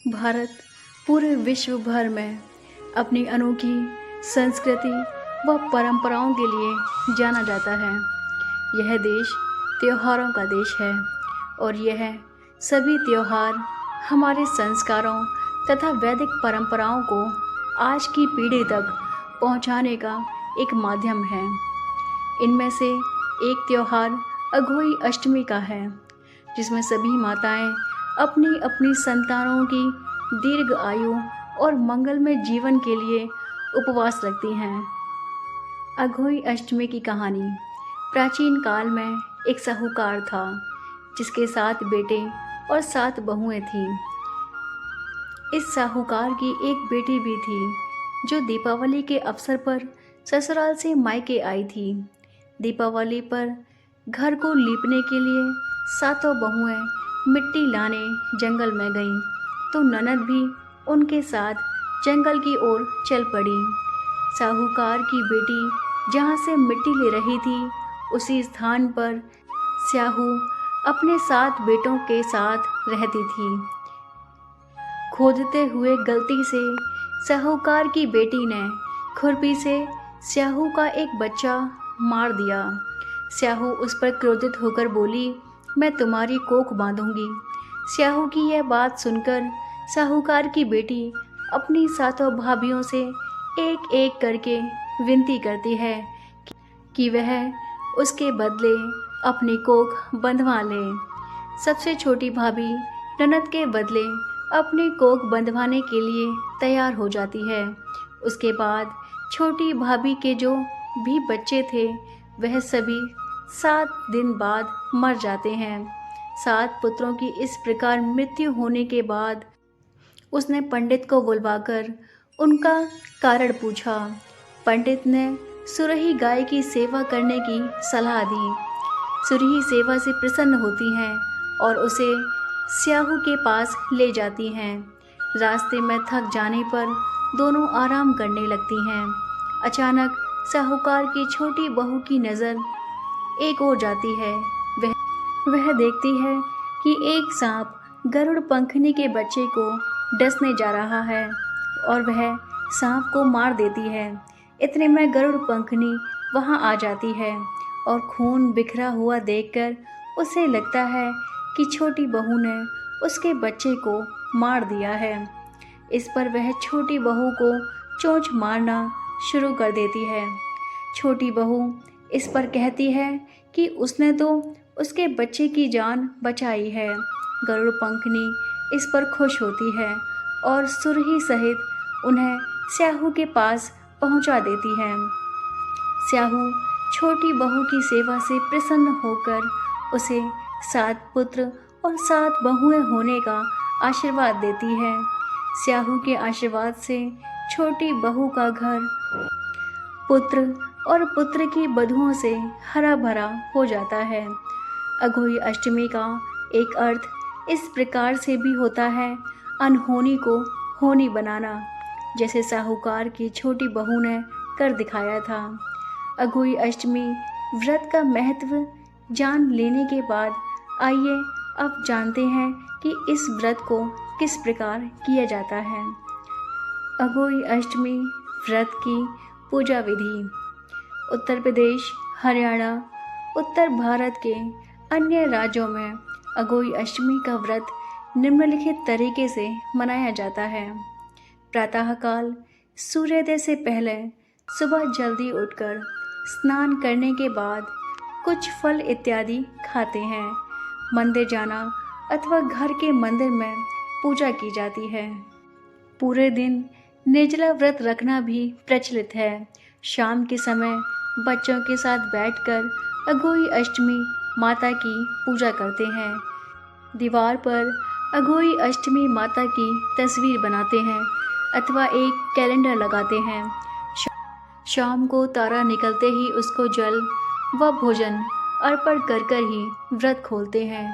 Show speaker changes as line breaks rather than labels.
भारत पूरे विश्व भर में अपनी अनोखी संस्कृति व परंपराओं के लिए जाना जाता है। यह देश त्योहारों का देश है और यह सभी त्योहार हमारे संस्कारों तथा वैदिक परंपराओं को आज की पीढ़ी तक पहुंचाने का एक माध्यम है। इनमें से एक त्यौहार अघोई अष्टमी का है, जिसमें सभी माताएं अपनी अपनी संतानों की दीर्घ आयु और मंगलमय जीवन के लिए उपवास रखती हैं। अघोई अष्टमी की कहानी। प्राचीन काल में एक साहूकार था, जिसके 7 बेटे और 7 बहुएं थीं। इस साहूकार की एक बेटी भी थी, जो दीपावली के अवसर पर ससुराल से मायके आई थी। दीपावली पर घर को लीपने के लिए 7 बहुएं मिट्टी लाने जंगल में गईं, तो ननद भी उनके साथ जंगल की ओर चल पड़ी। साहूकार की बेटी जहाँ से मिट्टी ले रही थी, उसी स्थान पर स्याहू अपने 7 बेटों के साथ रहती थी। खोदते हुए गलती से साहूकार की बेटी ने खुरपी से स्याहू का एक बच्चा मार दिया। स्याहू उस पर क्रोधित होकर बोली, मैं तुम्हारी कोख बांधूंगी। स्याहू की यह बात सुनकर साहूकार की बेटी अपनी 7 भाभियों से एक एक करके विनती करती है कि वह उसके बदले अपनी कोख बंधवा ले। सबसे छोटी भाभी ननद के बदले अपनी कोख बंधवाने के लिए तैयार हो जाती है। उसके बाद छोटी भाभी के जो भी बच्चे थे, वह सभी 7 दिन बाद मर जाते हैं। 7 पुत्रों की इस प्रकार मृत्यु होने के बाद उसने पंडित को बुलवाकर उनका कारण पूछा। पंडित ने सुरही गाय की सेवा करने की सलाह दी। सुरही सेवा से प्रसन्न होती हैं और उसे स्याहू के पास ले जाती हैं। रास्ते में थक जाने पर दोनों आराम करने लगती हैं। अचानक साहूकार की छोटी बहू की नज़र एक ओर जाती है। वह देखती है कि एक सांप गरुड़ पंखनी के बच्चे को डसने जा रहा है और वह सांप को मार देती है। इतने में गरुड़ पंखनी वहां आ जाती है और खून बिखरा हुआ देखकर उसे लगता है कि छोटी बहू ने उसके बच्चे को मार दिया है। इस पर वह छोटी बहू को चोंच मारना शुरू कर देती है। छोटी बहू इस पर कहती है कि उसने तो उसके बच्चे की जान बचाई है। गरुड़ पंखनी इस पर खुश होती है और सुरही सहित उन्हें स्याहू के पास पहुंचा देती है। स्याहू छोटी बहू की सेवा से प्रसन्न होकर उसे 7 पुत्र और 7 बहुएं होने का आशीर्वाद देती है। स्याहू के आशीर्वाद से छोटी बहू का घर पुत्र और पुत्र की बधुओं से हरा भरा हो जाता है। अघोई अष्टमी का एक अर्थ इस प्रकार से भी होता है, अनहोनी को होनी बनाना, जैसे साहूकार की छोटी बहू ने कर दिखाया था। अघोई अष्टमी व्रत का महत्व जान लेने के बाद आइए अब जानते हैं कि इस व्रत को किस प्रकार किया जाता है। अघोई अष्टमी व्रत की पूजा विधि। उत्तर प्रदेश, हरियाणा, उत्तर भारत के अन्य राज्यों में अघोई अष्टमी का व्रत निम्नलिखित तरीके से मनाया जाता है। प्रातःकाल सूर्योदय से पहले सुबह जल्दी उठकर स्नान करने के बाद कुछ फल इत्यादि खाते हैं। मंदिर जाना अथवा घर के मंदिर में पूजा की जाती है। पूरे दिन निर्जला व्रत रखना भी प्रचलित है। शाम के समय बच्चों के साथ बैठकर अघोई अष्टमी माता की पूजा करते हैं। दीवार पर अघोई अष्टमी माता की तस्वीर बनाते हैं अथवा एक कैलेंडर लगाते हैं। शाम को तारा निकलते ही उसको जल व भोजन अर्पण कर ही व्रत खोलते हैं।